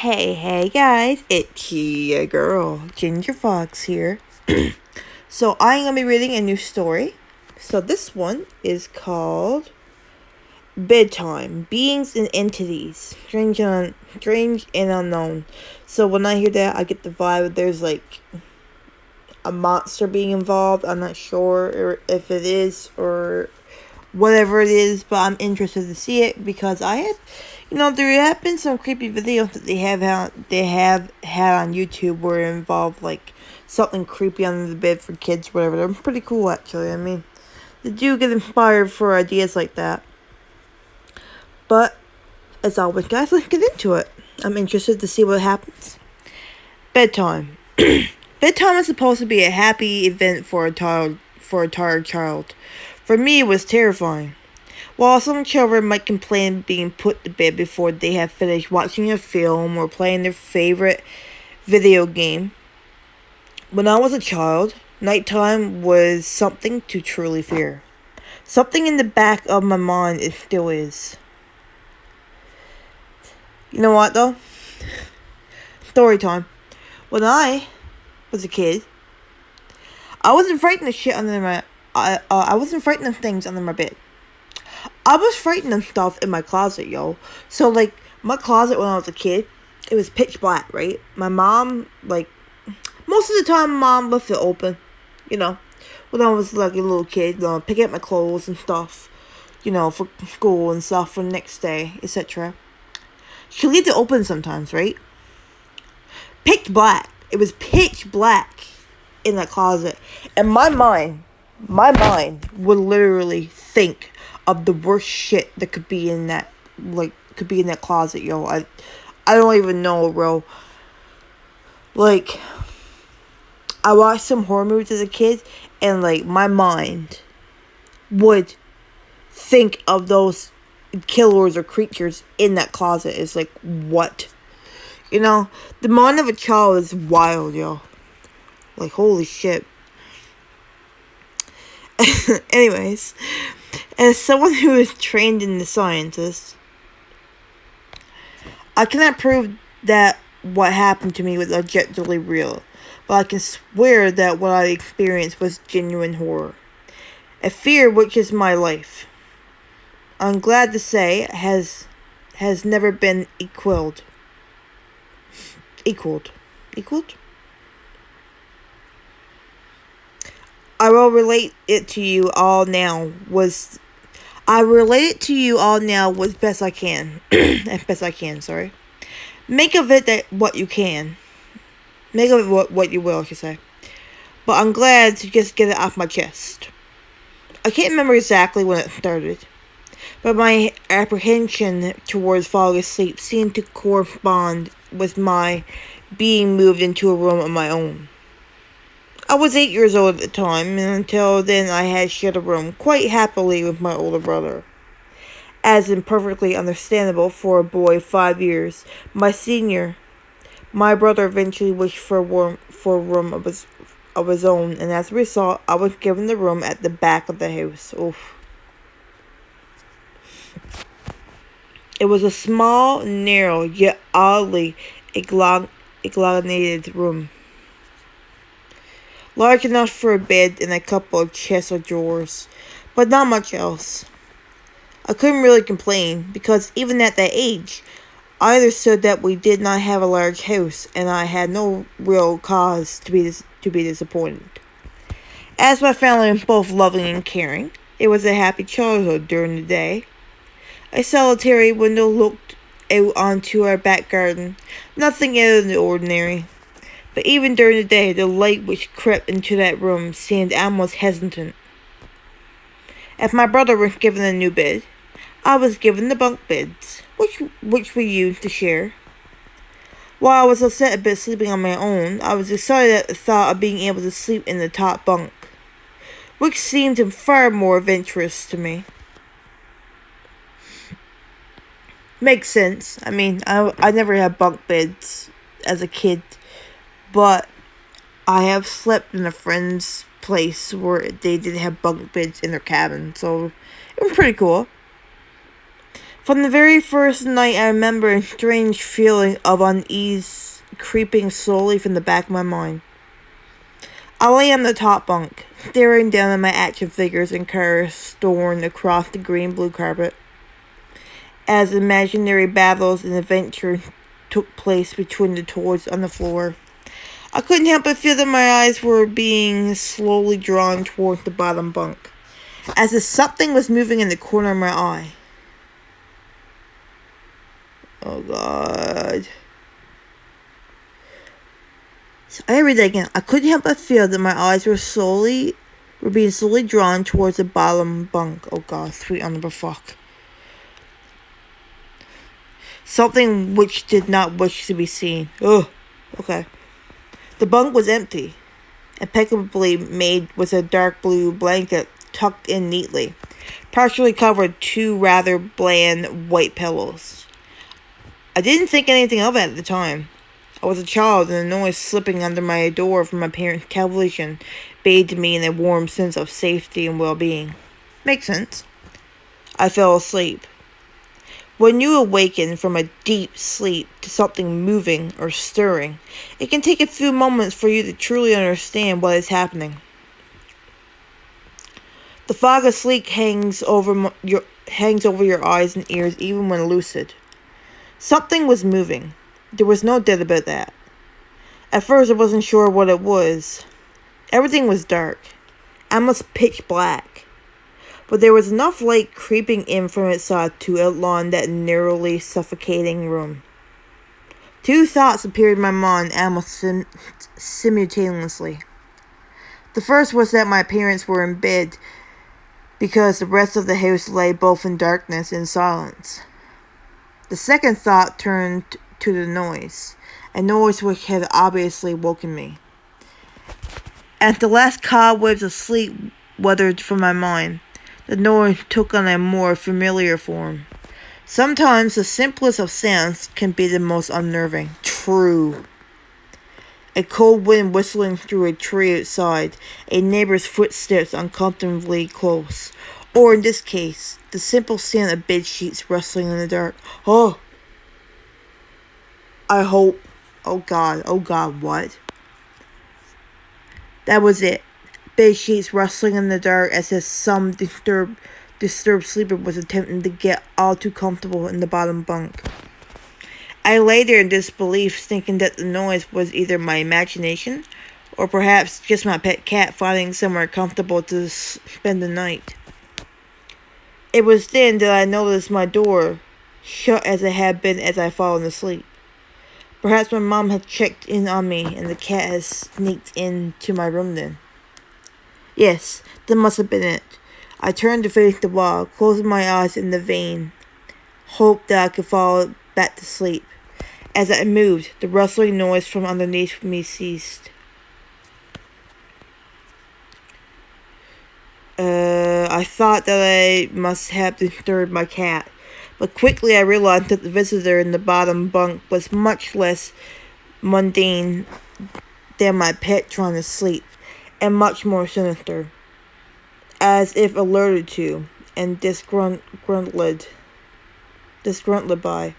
Hey guys, it's your girl, Ginger Fox here. So I'm going to be reading a new story. So this one is called Bedtime, Beings and Entities, Strange and Unknown. So when I hear that, I get the vibe that there's like a monster being involved. I'm not sure if it is or whatever it is, but I'm interested to see it because there have been some creepy videos that they have had on YouTube where it involved like something creepy under the bed for kids, whatever. They're pretty cool, actually. I mean, they do get inspired for ideas like that. But as always, guys, let's get into it. I'm interested to see what happens. Bedtime. Bedtime is supposed to be a happy event for a tired child. For me, it was terrifying. While some children might complain of being put to bed before they have finished watching a film or playing their favorite video game, when I was a child, nighttime was something to truly fear. Something in the back of my mind it still is. You know what, though? Story time. When I was a kid, I wasn't frightened of shit under my... I wasn't frightened of things under my bed. I was frightened of stuff in my closet, yo. So, like, my closet when I was a kid, it was pitch black, right? My mom, most of the time, Mom left it open, when I was, like, a little kid, picking up my clothes and stuff, for school and stuff for the next day, etc. She leaves it open sometimes, right? Pitch black. It was pitch black in that closet. And my mind would literally think of the worst shit that could be in that closet, yo. I don't even know, bro. Like, I watched some horror movies as a kid, and like my mind would think of those killers or creatures in that closet. It's like, what? The mind of a child is wild, yo. Like, holy shit. Anyways, as someone who is trained in the sciences, I cannot prove that what happened to me was objectively real, but I can swear that what I experienced was genuine horror. A fear which is my life. I'm glad to say has never been equaled. I will relate it to you all now as best I can. As best I can, sorry. Make of it what you can. Make of it what you will, I should say. But I'm glad to just get it off my chest. I can't remember exactly when it started, but my apprehension towards falling asleep seemed to correspond with my being moved into a room of my own. I was 8 years old at the time, and until then I had shared a room quite happily with my older brother. As is perfectly understandable for a boy 5 years, my senior, my brother eventually wished for a room of his own, and as a result, I was given the room at the back of the house. Oof. It was a small, narrow, yet oddly elongated room. Large enough for a bed and a couple of chests or drawers, but not much else. I couldn't really complain, because even at that age, I understood that we did not have a large house, and I had no real cause to be disappointed. As my family was both loving and caring, it was a happy childhood during the day. A solitary window looked out onto our back garden, nothing out of the ordinary. But even during the day, the light which crept into that room seemed almost hesitant. If my brother was given a new bed, I was given the bunk beds, which we used to share. While I was upset about sleeping on my own, I was excited at the thought of being able to sleep in the top bunk, which seemed far more adventurous to me. Makes sense. I mean, I never had bunk beds as a kid, but I have slept in a friend's place where they did have bunk beds in their cabin, so it was pretty cool. From the very first night, I remember a strange feeling of unease creeping slowly from the back of my mind. I lay on the top bunk, staring down at my action figures and cars strewn across the green-blue carpet, as imaginary battles and adventure took place between the toys on the floor. I couldn't help but feel that my eyes were being slowly drawn towards the bottom bunk, as if something was moving in the corner of my eye. Oh God. So I read that again. I couldn't help but feel that my eyes were being slowly drawn towards the bottom bunk. Oh God, sweet honorable fuck. Something which did not wish to be seen. Ugh. Okay. The bunk was empty, impeccably made with a dark blue blanket tucked in neatly, partially covered two rather bland white pillows. I didn't think anything of it at the time. I was a child, and the noise slipping under my door from my parents' television bathed me in a warm sense of safety and well-being. Makes sense. I fell asleep. When you awaken from a deep sleep to something moving or stirring, it can take a few moments for you to truly understand what is happening. The fog of sleep hangs over your eyes and ears even when lucid. Something was moving. There was no doubt about that. At first, I wasn't sure what it was. Everything was dark, almost pitch black. But there was enough light creeping in from outside to outline that narrowly suffocating room. Two thoughts appeared in my mind almost simultaneously. The first was that my parents were in bed because the rest of the house lay both in darkness and silence. The second thought turned to the noise, a noise which had obviously woken me. As the last cobwebs of sleep weathered from my mind, the noise took on a more familiar form. Sometimes the simplest of sounds can be the most unnerving. True. A cold wind whistling through a tree outside, a neighbor's footsteps uncomfortably close, or in this case, the simple sound of bed sheets rustling in the dark. Oh! I hope. Oh God, what? That was it. Bed sheets rustling in the dark as if some disturbed sleeper was attempting to get all too comfortable in the bottom bunk. I lay there in disbelief, thinking that the noise was either my imagination or perhaps just my pet cat finding somewhere comfortable to spend the night. It was then that I noticed my door shut as it had been as I fallen asleep. Perhaps my mom had checked in on me and the cat had sneaked into my room then. Yes, that must have been it. I turned to face the wall, closing my eyes in the vain hope that I could fall back to sleep. As I moved, the rustling noise from underneath me ceased. I thought that I must have disturbed my cat, but quickly I realized that the visitor in the bottom bunk was much less mundane than my pet trying to sleep, and much more sinister, as if alerted to and disgruntled by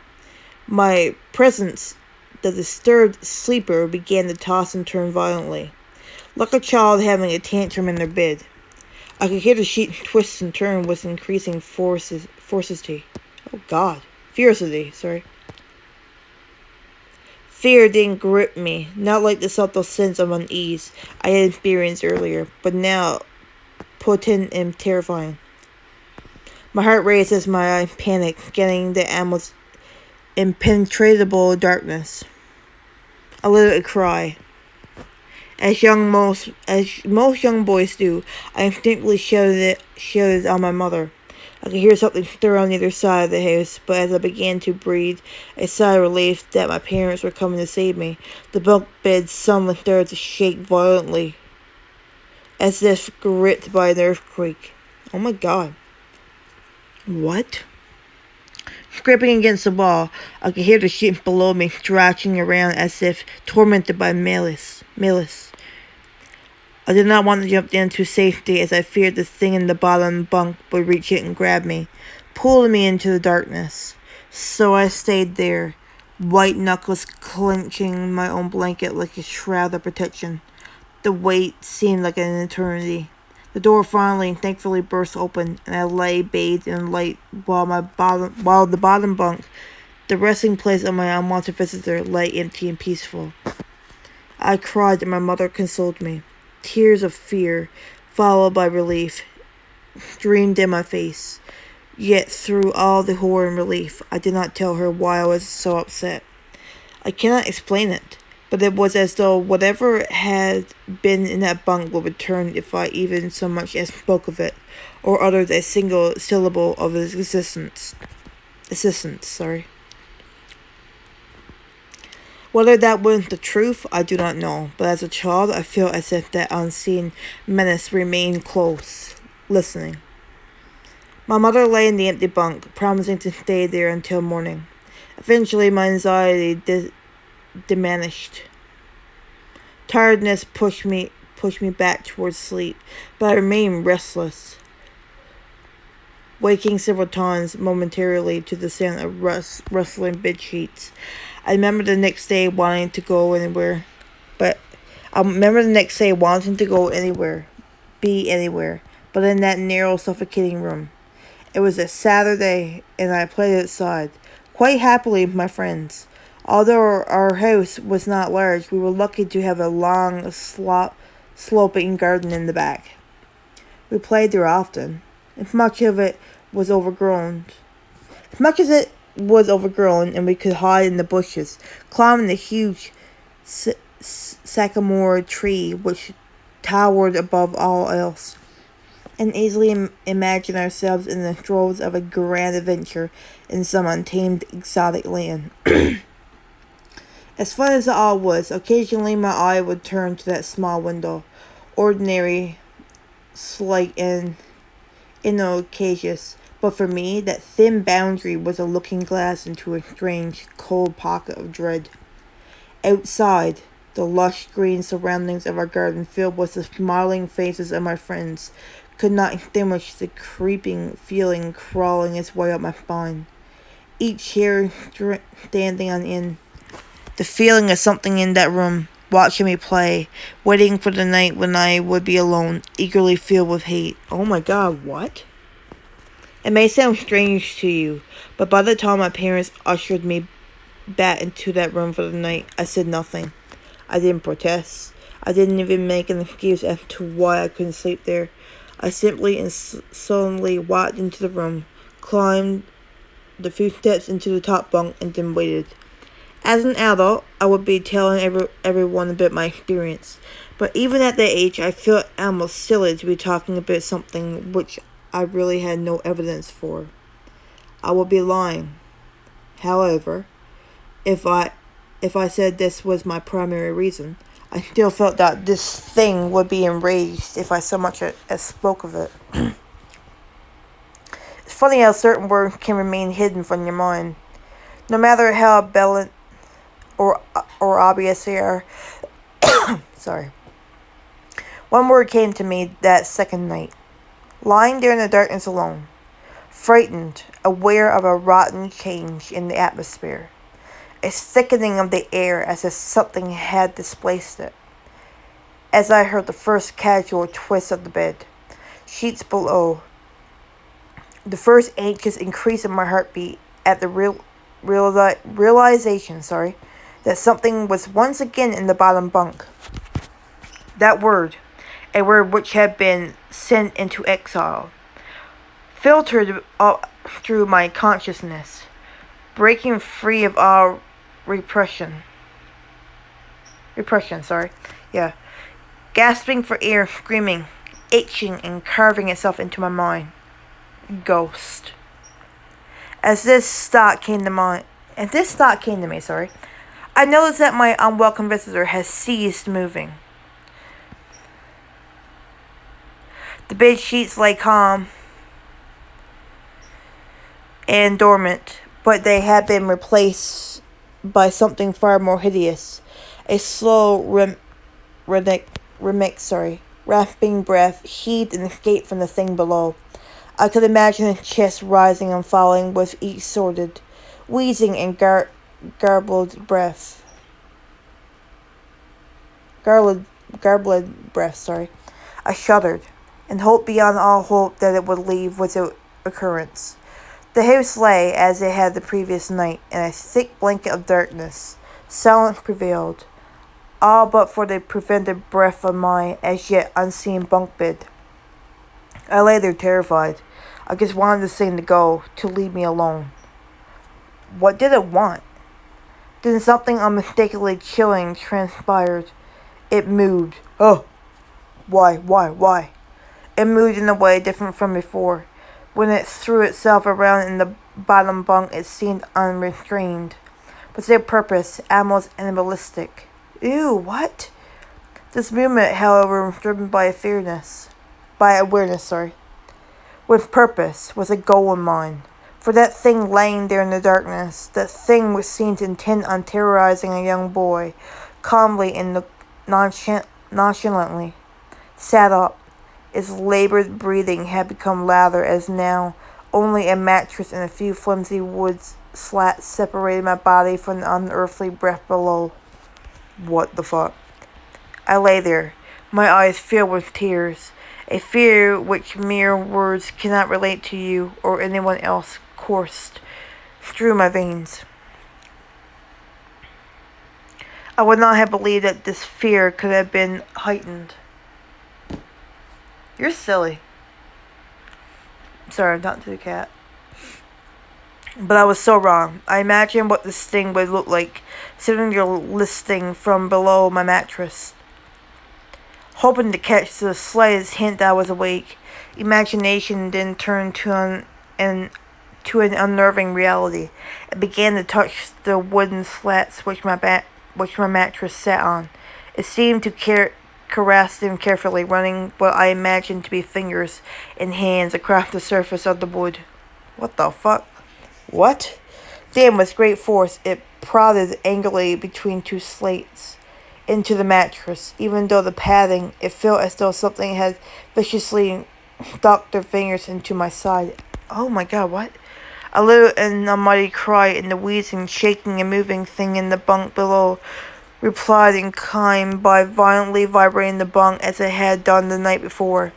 my presence. The disturbed sleeper began to toss and turn violently, like a child having a tantrum in their bed. I could hear the sheet twist and turn with increasing ferocity. Oh God, ferocity, sorry. Fear didn't grip me, not like the subtle sense of unease I had experienced earlier, but now potent and terrifying. My heart raced as my eye panicked, getting the almost impenetrable darkness. I let it cry. As most young boys do, I instinctively shouted on my mother. I could hear something stir on either side of the house, but as I began to breathe a sigh of relief that my parents were coming to save me, the bunk bed suddenly started to shake violently, as if gripped by an earthquake. Oh my God. What? Scraping against the wall, I could hear the sheet below me thrashing around as if tormented by malice. I did not want to jump down to safety as I feared the thing in the bottom bunk would reach it and grab me, pulling me into the darkness. So I stayed there, white knuckles clenching my own blanket like a shroud of protection. The wait seemed like an eternity. The door finally and thankfully burst open, and I lay bathed in light while the bottom bunk, the resting place of my unwanted visitor, lay empty and peaceful. I cried and my mother consoled me. Tears of fear, followed by relief, streamed in my face. Yet through all the horror and relief, I did not tell her why I was so upset. I cannot explain it, but it was as though whatever had been in that bunk would return if I even so much as spoke of it, or uttered a single syllable of its existence. Whether that was the truth, I do not know, but as a child, I felt as if that unseen menace remained close, listening. My mother lay in the empty bunk, promising to stay there until morning. Eventually, my anxiety diminished. Tiredness pushed me back towards sleep, but I remained restless, waking several times momentarily to the sound of rustling bed sheets. I remember the next day wanting to go anywhere, be anywhere, but in that narrow, suffocating room. It was a Saturday, and I played outside, quite happily with my friends. Although our house was not large, we were lucky to have a long, sloping garden in the back. We played there often, and much as it was overgrown, and we could hide in the bushes, climbing the huge sycamore tree which towered above all else, and easily imagine ourselves in the throes of a grand adventure in some untamed exotic land. As fun as it all was, occasionally my eye would turn to that small window, ordinary, slight, and innocuous, but for me, that thin boundary was a looking glass into a strange, cold pocket of dread. Outside, the lush green surroundings of our garden filled with the smiling faces of my friends could not extinguish the creeping feeling crawling its way up my spine. Each hair standing on end. The feeling of something in that room, watching me play, waiting for the night when I would be alone, eagerly filled with hate. Oh my God, what? It may sound strange to you, but by the time my parents ushered me back into that room for the night, I said nothing. I didn't protest. I didn't even make an excuse as to why I couldn't sleep there. I simply and sullenly walked into the room, climbed the few steps into the top bunk, and then waited. As an adult, I would be telling everyone about my experience, but even at that age, I felt almost silly to be talking about something which I really had no evidence for. I would be lying. However, if I said this was my primary reason, I still felt that this thing would be enraged if I so much as spoke of it. It's funny how certain words can remain hidden from your mind, no matter how blatant or obvious they are. Sorry. One word came to me that second night. Lying there in the darkness alone, frightened, aware of a rotten change in the atmosphere, a thickening of the air as if something had displaced it. As I heard the first casual twist of the bed, sheets below, the first anxious increase in my heartbeat at the realization, that something was once again in the bottom bunk. That word, a word which had been sent into exile, filtered up through my consciousness, breaking free of all repression, gasping for air, screaming, itching, and carving itself into my mind. Ghost. As this thought came to me, I noticed that my unwelcome visitor had ceased moving. The bed sheets lay calm and dormant, but they had been replaced by something far more hideous. A slow, rasping breath heaved and escaped from the thing below. I could imagine his chest rising and falling with each sorted, wheezing and garbled breath. Garbled, garbled breath, sorry. I shuddered, and hoped beyond all hope that it would leave without occurrence. The house lay as it had the previous night, in a thick blanket of darkness. Silence prevailed, all but for the prevented breath of my as yet unseen bunk bed. I lay there terrified. I just wanted this thing to go, to leave me alone. What did it want? Then something unmistakably chilling transpired. It moved. Oh! Why? It moved in a way different from before. When it threw itself around in the bottom bunk, it seemed unrestrained. Without purpose, almost animalistic. Ew, what? This movement, however, was driven by awareness, sorry. With purpose, with a goal in mind. For that thing laying there in the darkness, that thing which seemed intent on terrorizing a young boy, calmly and nonchalantly, sat up. Its labored breathing had become louder as now only a mattress and a few flimsy wood slats separated my body from the unearthly breath below. What the fuck? I lay there, my eyes filled with tears. A fear which mere words cannot relate to you or anyone else coursed through my veins. I would not have believed that this fear could have been heightened. You're silly. Sorry, not to the cat. But I was so wrong. I imagined what this thing would look like, sitting there listening from below my mattress, hoping to catch the slightest hint that I was awake. Imagination then turned to an unnerving reality. It began to touch the wooden slats which my mattress sat on. It seemed to caress them carefully, running what I imagined to be fingers and hands across the surface of the wood. What the fuck? What? Then, with great force, it prodded angrily between two slates into the mattress. Even though the padding, it felt as though something had viciously stuck their fingers into my side. Oh my god, what? A little and a mighty cry, and the wheezing, shaking, and moving thing in the bunk below replied in kind by violently vibrating the bunk as it had done the night before.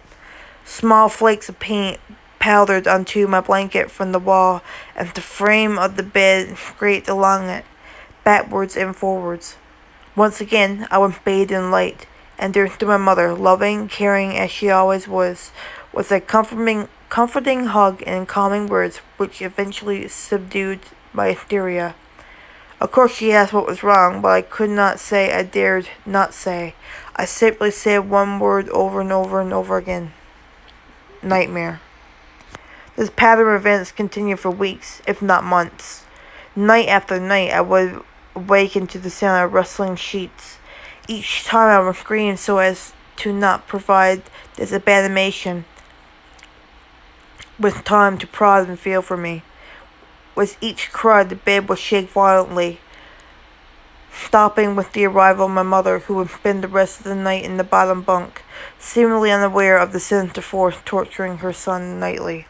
Small flakes of paint powdered onto my blanket from the wall, and the frame of the bed scraped along it, backwards and forwards. Once again, I was bathed in light, and there stood my mother, loving, caring as she always was, with a comforting hug and calming words which eventually subdued my hysteria. Of course she asked what was wrong, but I could not say, I dared not say. I simply said one word over and over and over again. Nightmare. This pattern of events continued for weeks, if not months. Night after night, I would awaken to the sound of rustling sheets. Each time I would scream so as to not provide this abandonation with time to prod and feel for me. With each cry, the bed would shake violently, stopping with the arrival of my mother, who would spend the rest of the night in the bottom bunk, seemingly unaware of the sinister force torturing her son nightly.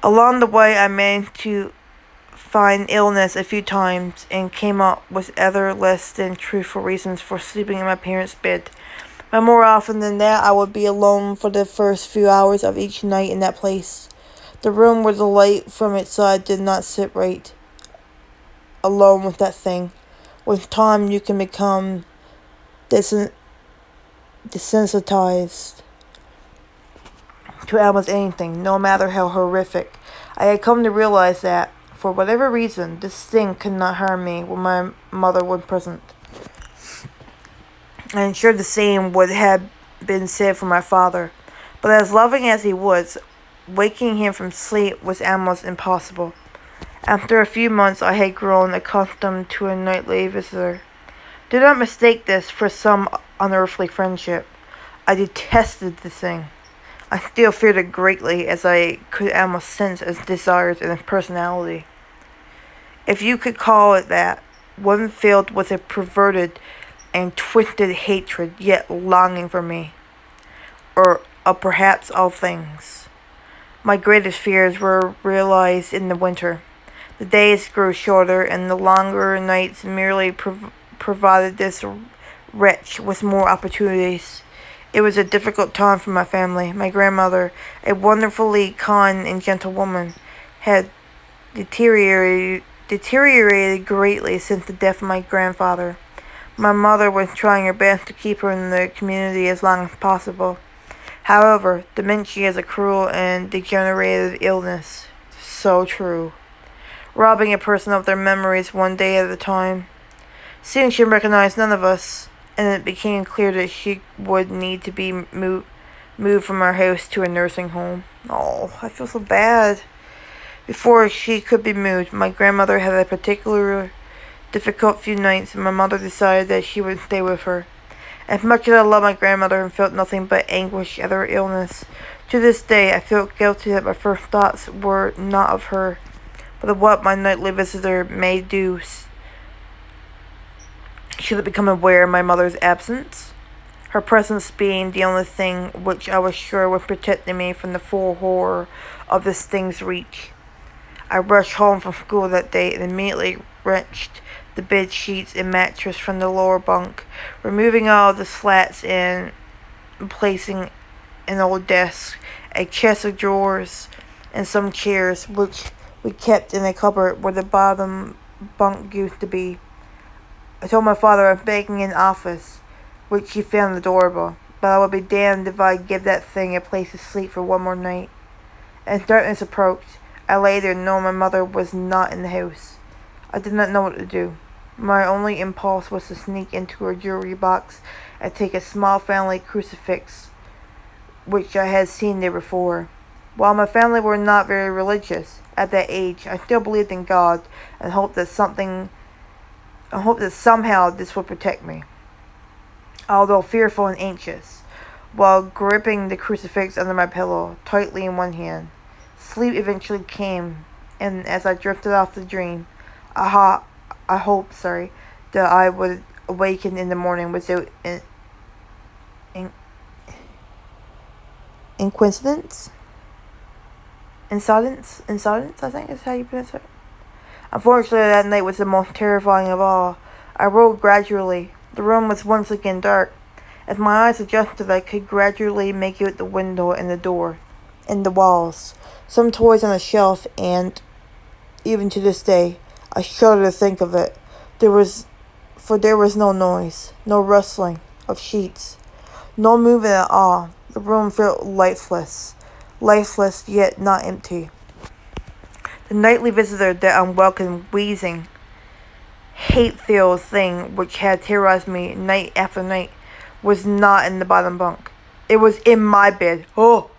Along the way, I managed to find illness a few times and came up with other less than truthful reasons for sleeping in my parents' bed. But more often than that, I would be alone for the first few hours of each night in that place. The room where the light from its side did not sit right. Alone with that thing. With time, you can become desensitized to almost anything, no matter how horrific. I had come to realize that, for whatever reason, this thing could not harm me when my mother was present. I am sure the same would have been said for my father. But as loving as he was, waking him from sleep was almost impossible. After a few months, I had grown accustomed to a nightly visitor. Do not mistake this for some unearthly friendship. I detested the thing. I still feared it greatly, as I could almost sense its desires and its personality. If you could call it that, one filled with a perverted and twisted hatred, yet longing for me. or perhaps all things. My greatest fears were realized in the winter. The days grew shorter, and the longer nights merely provided this wretch with more opportunities. It was a difficult time for my family. My grandmother, a wonderfully kind and gentle woman, had deteriorated greatly since the death of my grandfather. My mother was trying her best to keep her in the community as long as possible. However, dementia is a cruel and degenerative illness. So true. Robbing a person of their memories one day at a time. Soon she recognized none of us, and it became clear that she would need to be moved from our house to a nursing home. Oh, I feel so bad. Before she could be moved, my grandmother had a particularly difficult few nights, and my mother decided that she would stay with her. As much as I loved my grandmother and felt nothing but anguish at her illness, to this day I feel guilty that my first thoughts were not of her, but of what my nightly visitor may do should it become aware of my mother's absence, her presence being the only thing which I was sure would protect me from the full horror of this thing's reach. I rushed home from school that day and immediately wrenched the bed sheets and mattress from the lower bunk, removing all the slats and placing an old desk, a chest of drawers, and some chairs, which we kept in a cupboard where the bottom bunk used to be. I told my father I was making an office, which he found adorable, but I would be damned if I give that thing a place to sleep for one more night. As darkness approached, I lay there knowing my mother was not in the house. I did not know what to do. My only impulse was to sneak into her jewelry box and take a small family crucifix, which I had seen there before. While my family were not very religious at that age, I still believed in God and hoped that somehow this would protect me. Although fearful and anxious, while gripping the crucifix under my pillow tightly in one hand, sleep eventually came, and as I drifted off the dream, I hoped that I would awaken in the morning without coincidence. Insolence, I think is how you pronounce it. Unfortunately, that night was the most terrifying of all. I rose gradually. The room was once again dark. As my eyes adjusted, I could gradually make out the window and the door, and the walls, some toys on a shelf, and even to this day, I shudder to think of it. There was no noise, no rustling of sheets, no movement at all. The room felt lifeless yet not empty. The nightly visitor, that unwelcome, wheezing, hate-filled thing which had terrorized me night after night, was not in the bottom bunk. It was in my bed. Oh!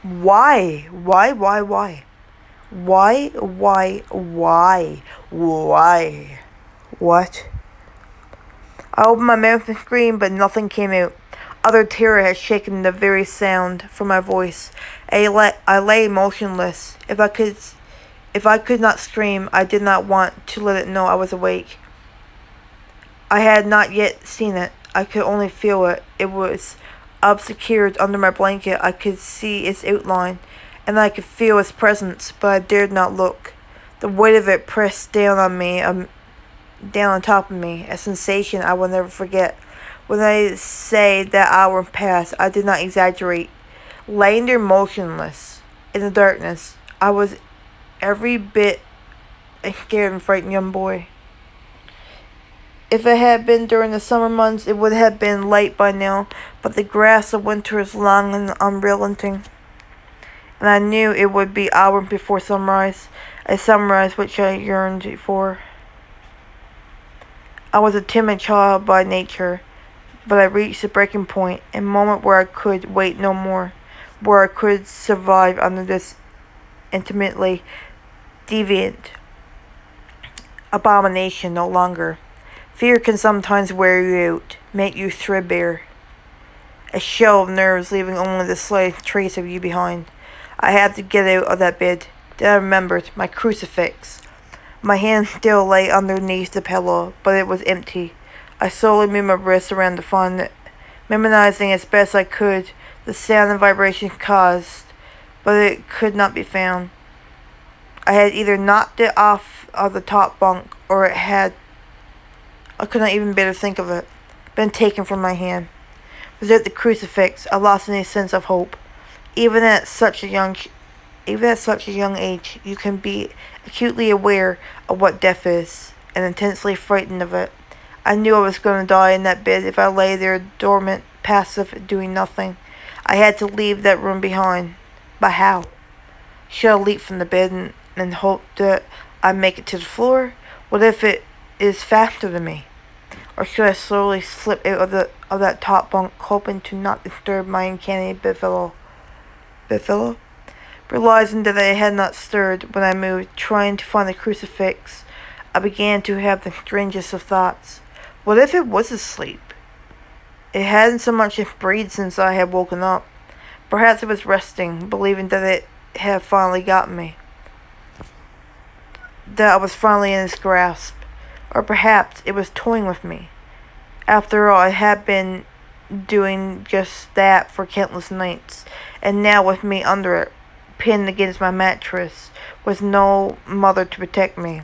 Why? Why? What? I opened my mouth and screamed, but nothing came out. Utter terror had shaken the very sound from my voice. I lay motionless. If I could not scream, I did not want to let it know I was awake. I had not yet seen it. I could only feel it. It was obscured under my blanket. I could see its outline, and I could feel its presence, but I dared not look. The weight of it pressed down on me, down on top of me, a sensation I will never forget. When I say that hour passed, I did not exaggerate. Laying there motionless in the darkness, I was every bit a scared and frightened young boy. If it had been during the summer months, it would have been light by now, but the grass of winter is long and unrelenting, and I knew it would be hours before sunrise, a sunrise which I yearned for. I was a timid child by nature, but I reached the breaking point, a moment where I could wait no more, where I could survive under this intimately deviant abomination no longer. Fear can sometimes wear you out, make you threadbare, a shell of nerves leaving only the slightest trace of you behind. I had to get out of that bed. Then I remembered my crucifix. My hand still lay underneath the pillow, but it was empty. I slowly moved my wrist around to find it, memorizing as best I could the sound and vibration caused, but it could not be found. I had either knocked it off of the top bunk, or I could not even bear to think of it, been taken from my hand. Without the crucifix, I lost any sense of hope. Even at such a young age, you can be acutely aware of what death is, and intensely frightened of it. I knew I was going to die in that bed if I lay there dormant, passive, doing nothing. I had to leave that room behind. But how? Should I leap from the bed and hope that I make it to the floor? What if it is faster than me? Or should I slowly slip out of that top bunk, hoping to not disturb my uncanny bedfellow? Realizing that I had not stirred when I moved, trying to find the crucifix, I began to have the strangest of thoughts. What if it was asleep? It hadn't so much as breathed since I had woken up. Perhaps it was resting, believing that it had finally gotten me. That I was finally in its grasp. Or perhaps it was toying with me. After all, it had been doing just that for countless nights, and now with me under it, pinned against my mattress, with no mother to protect me.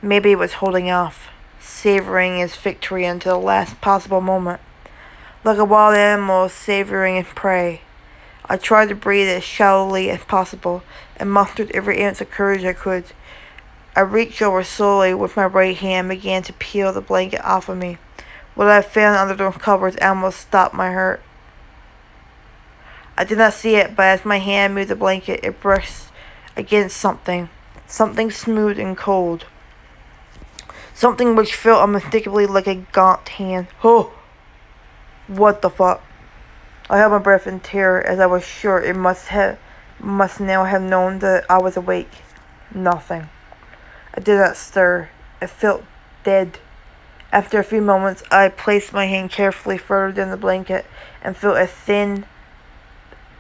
Maybe it was holding off, savoring its victory until the last possible moment, like a wild animal savoring its prey. I tried to breathe as shallowly as possible, and mustered every ounce of courage I could. I reached over slowly with my right hand and began to peel the blanket off of me. What I found under the covers almost stopped my heart. I did not see it, but as my hand moved the blanket, it brushed against something smooth and cold. Something which felt unmistakably like a gaunt hand. Oh! What the fuck? I held my breath in terror, as I was sure it must now have known that I was awake. Nothing. I did not stir. It felt dead. After a few moments, I placed my hand carefully further down the blanket and felt a thin,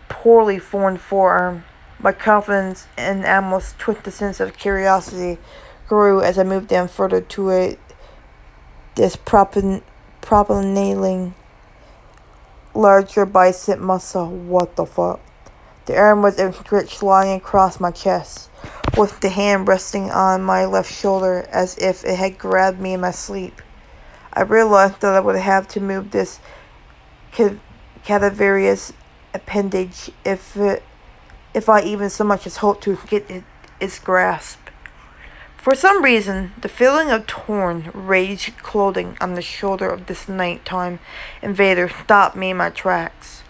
poorly formed forearm. My confidence and almost twisted sense of curiosity grew as I moved down further to this propelling larger bicep muscle. What the fuck? The arm was outstretched, lying across my chest, with the hand resting on my left shoulder as if it had grabbed me in my sleep. I realized that I would have to move this cadaverous appendage if I even so much as hoped to get its grasp. For some reason, the feeling of torn, raged clothing on the shoulder of this nighttime invader stopped me in my tracks.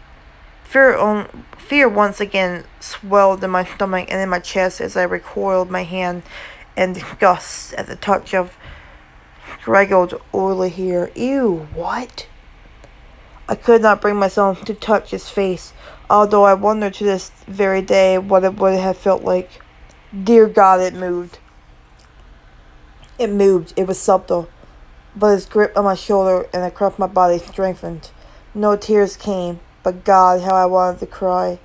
Fear once again swelled in my stomach and in my chest as I recoiled my hand in disgust at the touch of draggled oily hair. Ew, what? I could not bring myself to touch his face, although I wondered to this very day what it would have felt like. Dear God, it moved. It moved. It was subtle, but his grip on my shoulder and across my body strengthened. No tears came, but God, how I wanted to cry.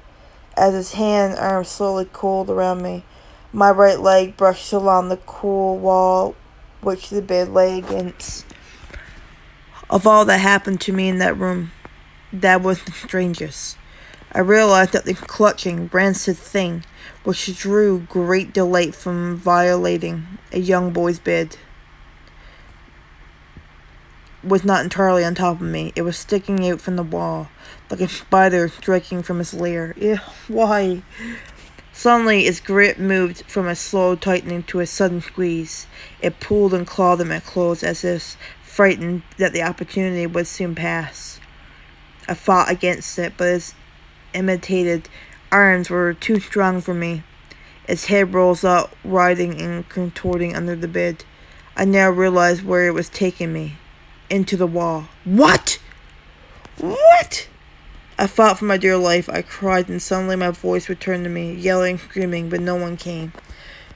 As his hand and arm slowly cooled around me, my right leg brushed along the cool wall which the bed lay against. Of all that happened to me in that room, that was the strangest. I realized that the clutching, rancid thing, which drew great delight from violating a young boy's bed, was not entirely on top of me. It was sticking out from the wall, like a spider striking from its lair. Ew, why? Suddenly, its grip moved from a slow tightening to a sudden squeeze. It pulled and clawed at my clothes as if frightened that the opportunity would soon pass. I fought against it, but its imitated arms were too strong for me. Its head rose up, writhing and contorting under the bed. I now realized where it was taking me. Into the wall. What? What? I fought for my dear life. I cried, and suddenly my voice returned to me, yelling, screaming, but no one came.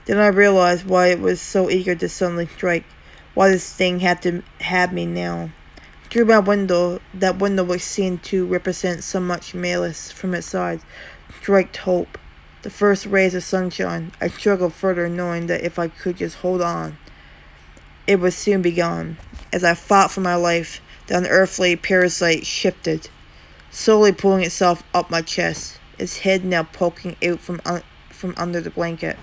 Then I realized why it was so eager to suddenly strike, why this thing had to have me now. Through my window, that window which seemed to represent so much malice from its side, striked hope. The first rays of sunshine. I struggled further, knowing that if I could just hold on, it would soon be gone. as I fought for my life, the unearthly parasite shifted, slowly pulling itself up my chest, its head now poking out from under the blanket,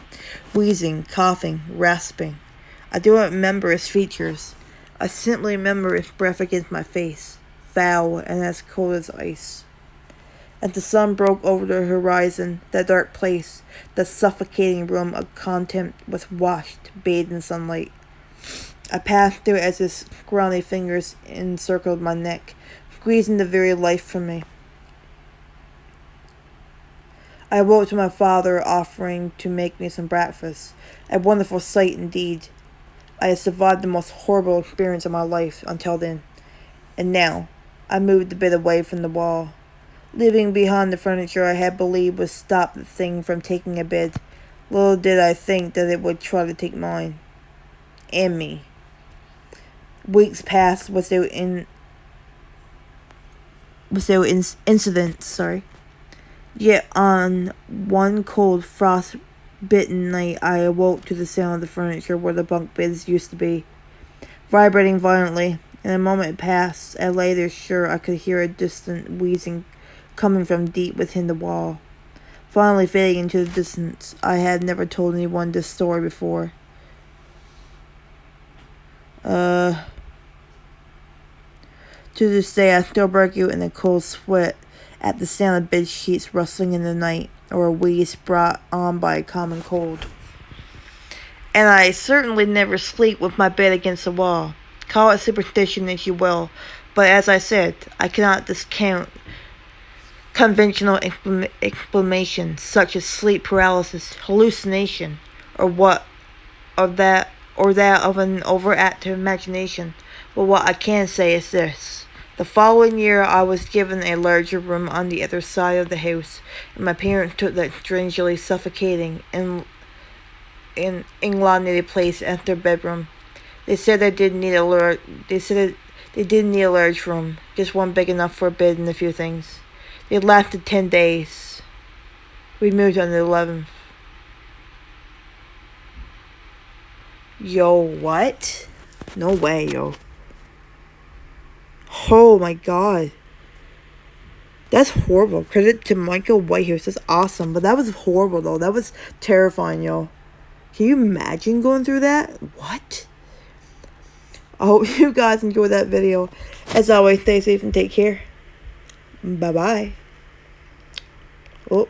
wheezing, coughing, rasping. I do not remember its features. I simply remember its breath against my face, foul and as cold as ice. As the sun broke over the horizon, that dark place, that suffocating room of contempt was washed, bathed in sunlight. I passed through it as his scrawny fingers encircled my neck, squeezing the very life from me. I awoke to my father offering to make me some breakfast, a wonderful sight indeed. I had survived the most horrible experience of my life until then, and now I moved the bed away from the wall, leaving behind the furniture I had believed would stop the thing from taking a bed. Little did I think that it would try to take mine. And me. Weeks passed without incidents, Yet on one cold frost-bitten night I awoke to the sound of the furniture where the bunk beds used to be, vibrating violently. In a moment it passed. I lay there sure I could hear a distant wheezing coming from deep within the wall, finally fading into the distance. I had never told anyone this story before. To this day I still break out in a cold sweat at the sound of bed sheets rustling in the night, or a wheeze brought on by a common cold. And I certainly never sleep with my bed against the wall. Call it superstition if you will, but as I said, I cannot discount conventional explanations such as sleep paralysis, hallucination, or that of an overactive imagination. But what I can say is this. The following year I was given a larger room on the other side of the house, and my parents took that strangely suffocating and elongated place as their bedroom. They said they did need a large room, just one big enough for a bed and a few things. It lasted 10 days. We moved on the 11th. Yo, what? No way, yo. Oh my god. That's horrible. Credit to Michael Whitehouse. That's awesome. But that was horrible, though. That was terrifying, yo. Can you imagine going through that? What? I hope you guys enjoyed that video. As always, stay safe and take care. Bye-bye. Oh.